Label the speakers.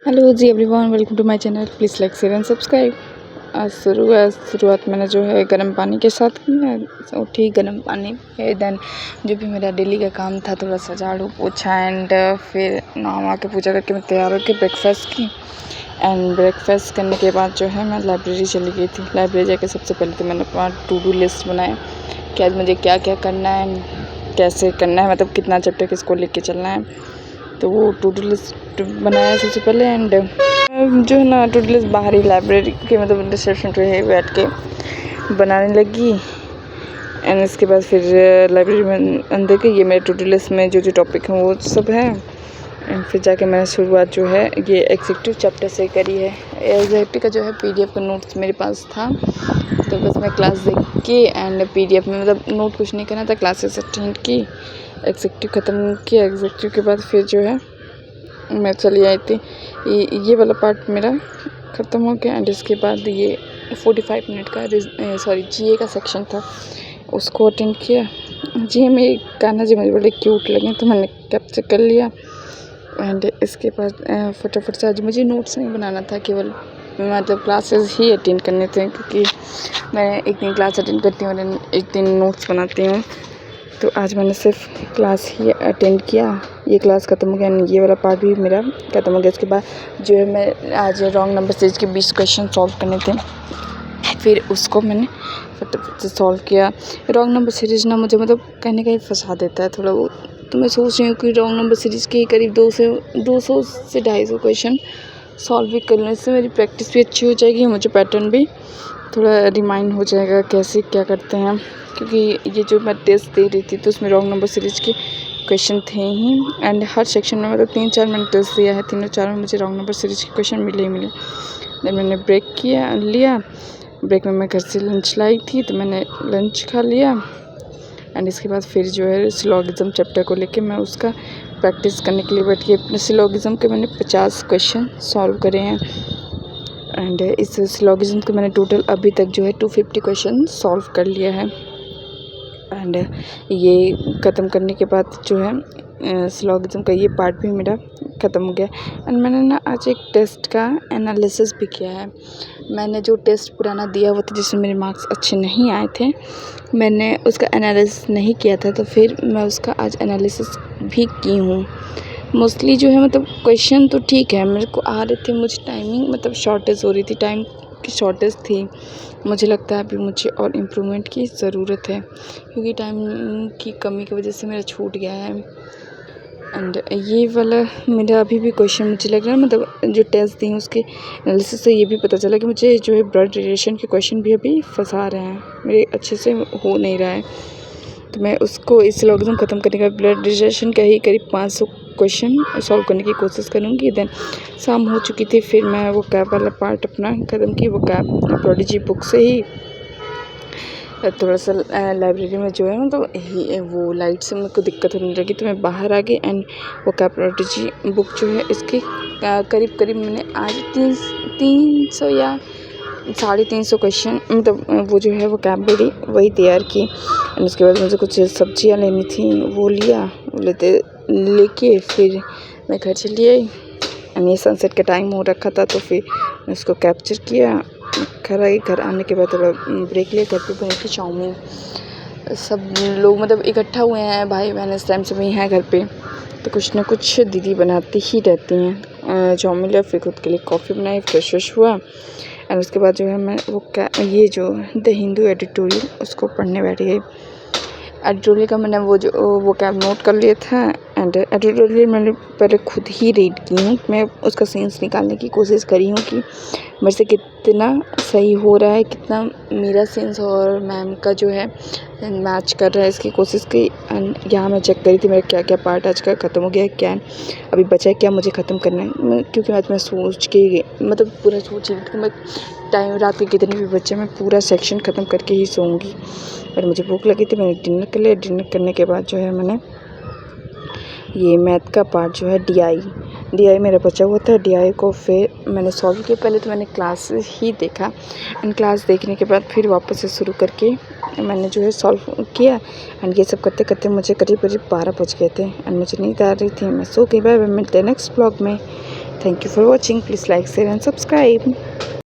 Speaker 1: Hello ji everyone, welcome to my channel. Please like share and subscribe. आज शुरुआत मैंने जो है गर्म पानी के साथ की है। उठी गर्म पानी है, देन जो भी मेरा डेली का काम था, थोड़ा सा झाड़ू पोछा एंड फिर नहा के पूजा करके मैं तैयार होकर ब्रेकफास्ट की। एंड ब्रेकफास्ट करने के बाद जो है मैं लाइब्रेरी चली गई थी। लाइब्रेरी जाके सबसे पहले तो मैंने अपना टू डू लिस्ट बनाया कि आज मुझे क्या क्या करना है, कैसे करना है, मतलब कितना चैप्टर किसको लेके चलना है। तो वो टू डू लिस्ट बनाया सबसे पहले। एंड जो है ना टू डू लिस्ट बाहर ही लाइब्रेरी के मतलब रिसेप्शन पे ही बैठ के बनाने लगी। एंड इसके बाद फिर लाइब्रेरी में अंदर के ये मेरे टू डू लिस्ट में जो टॉपिक हैं वो सब है। एंड फिर जाके मैंने शुरुआत जो है ये एग्जीक्यूटिव चैप्टर से करी है। एग्जीक्यूटिव का जो है पीडीएफ का नोट्स मेरे पास था, तो बस मैं क्लास देख के एंड पीडीएफ में मतलब नोट कुछ नहीं करना था, क्लासेस अटेंड की, एग्जीक्यूटिव ख़त्म किया। एग्जीक्यूटिव के बाद फिर जो है मैं चली आई थी। ये वाला पार्ट मेरा ख़त्म हो गया। एंड इसके बाद ये 45 मिनट का जीए का सेक्शन था, उसको अटेंड किया। जीए में एक गाना जो मुझे बड़े क्यूट लगे तो मैंने कैप्चर कर लिया। एंड इसके बाद फटाफट से आज मुझे नोट्स नहीं बनाना था, केवल मतलब क्लासेस ही अटेंड करने थे, क्योंकि मैं एक दिन क्लास अटेंड करती हूँ और एक दिन नोट्स बनाती हूँ। तो आज मैंने सिर्फ क्लास ही अटेंड किया। ये क्लास ख़त्म हो गया, ये वाला पार्ट भी मेरा ख़त्म हो गया। इसके बाद जो है मैं आज रॉन्ग नंबर सीरीज के 20 क्वेश्चन सॉल्व करने थे, फिर उसको मैंने फटाफट से सॉल्व किया। रॉन्ग नंबर सीरीज ना मुझे मतलब कहीं ना कहीं फंसा देता है थोड़ा वो, तो मैं सोच रही हूँ कि रॉन्ग नंबर सीरीज के करीब 200 से 250 क्वेश्चन सॉल्व भी कर लूँ। इससे मेरी प्रैक्टिस भी अच्छी हो जाएगी, मुझे पैटर्न भी थोड़ा रिमाइंड हो जाएगा कैसे क्या करते हैं। क्योंकि ये जो मैं टेस्ट दे रही थी तो उसमें रॉन्ग नंबर सीरीज के क्वेश्चन थे ही। एंड हर सेक्शन में मतलब 3-4 मैंने टेस्ट दिया है, तीनों चारों में मुझे रॉन्ग नंबर सीरीज के क्वेश्चन मिले ही मिले। देन मैंने ब्रेक लिया। ब्रेक में मैं घर से लंच लाई थी, तो मैंने लंच खा लिया। एंड इसके बाद फिर जो है सिलोगिज्म चैप्टर को लेके मैं उसका प्रैक्टिस करने के लिए बैठ गई। सिलोगिज्म के मैंने 50 क्वेश्चन सॉल्व करे हैं। एंड इस सिलोगिज्म के मैंने टोटल अभी तक जो है 250 क्वेश्चन सॉल्व कर लिया है। एंड ये ख़त्म करने के बाद जो है सिलोगिज्म का ये पार्ट भी मेरा ख़त्म हो गया। एंड मैंने ना आज एक टेस्ट का एनालिसिस भी किया है। मैंने जो टेस्ट पुराना दिया हुआ था जिसमें मेरे मार्क्स अच्छे नहीं आए थे, मैंने उसका एनालिसिस नहीं किया था, तो फिर मैं उसका आज एनालिसिस भी की हूँ। मोस्टली जो है मतलब क्वेश्चन तो ठीक है मेरे को आ रहे थे, मुझे टाइमिंग मतलब शॉर्टेज हो रही थी, टाइम की शॉर्टेज थी। मुझे लगता है अभी मुझे और इम्प्रूवमेंट की ज़रूरत है, क्योंकि टाइम की कमी की वजह से मेरा छूट गया है। एंड ये वाला मेरा अभी भी क्वेश्चन मुझे लग रहा है, मतलब जो टेस्ट दी उसके एनालिसिस से ये भी पता चला कि मुझे जो है ब्लड रिलेशन के क्वेश्चन भी अभी फंसा रहे हैं, मेरे अच्छे से हो नहीं रहा है। तो मैं उसको इस सिलोगिज्म ख़त्म करने का ब्लड रिलेशन का ही करीब 500 क्वेश्चन सॉल्व करने की कोशिश करूँगी। देन शाम हो चुकी थी, फिर मैं वो कैप वाला पार्ट अपना ख़त्म की। वो कैप प्रोडिजी बुक से ही थोड़ा सा लाइब्रेरी में जो है मतलब वो लाइट से मेरे को दिक्कत होने लगी, तो मैं बाहर आ गई। एंड वो कैप प्रोडिजी बुक जो है इसकी करीब मैंने आज 300 या 350 क्वेश्चन मतलब वो जो है वो कैप वही तैयार की। एंड उसके बाद मुझे कुछ सब्जियां लेनी थी, वो लेके फिर मैं घर चली आई। एंड ये सनसेट का टाइम हो रखा था, तो फिर मैं उसको कैप्चर किया। घर आने के बाद थोड़ा ब्रेक लिया। घर पे बनी थी चाउमीन, सब लोग मतलब इकट्ठा हुए हैं, भाई बहन इस टाइम से भी हैं घर पे, तो कुछ ना कुछ दीदी बनाती ही रहती हैं। चाउमीन लिया, फिर खुद के लिए कॉफ़ी बनाई, फ्रेश हुआ। एंड उसके बाद जो है मैं ये जो द हिंदू एडिटोरियल उसको पढ़ने बैठ गई। एडिटोरियल का मैंने वो कैब नोट कर लिया था। एंड एडिटोरियल मैंने पहले खुद ही रीड की हूँ, मैं उसका सेंस निकालने की कोशिश करी हूँ कि मेरे से कितना सही हो रहा है, कितना मेरा सेंस और मैम का जो है मैच कर रहा है, इसकी कोशिश की। एंड यहाँ मैं चेक करी थी मेरा क्या क्या पार्ट आज का ख़त्म हो गया है, क्या अभी बचा है, क्या मुझे ख़त्म करना है। क्योंकि आज मैं सोच के मतलब पूरा सोच रही थी मैं टाइम रात के कितने भी बच्चे मैं पूरा सेक्शन ख़त्म करके ही सोऊंगी। और मुझे भूख लगी थी, मैंने डिनर कर लिया। डिनर करने के बाद जो है मैंने ये मैथ का पार्ट जो है डी आई मेरा बचा हुआ था, डी को फिर मैंने सॉल्व किया। पहले तो मैंने क्लास ही देखा, एंड क्लास देखने के बाद फिर वापस से शुरू करके मैंने जो है सॉल्व किया। एंड ये सब करते करते मुझे करीब 12 बज गए थे। एंड मुझे नींद आ रही थी, मैं सो गई। बाय बाय, मिलते हैं नेक्स्ट ब्लॉग में। Thank you for watching, please like share and subscribe.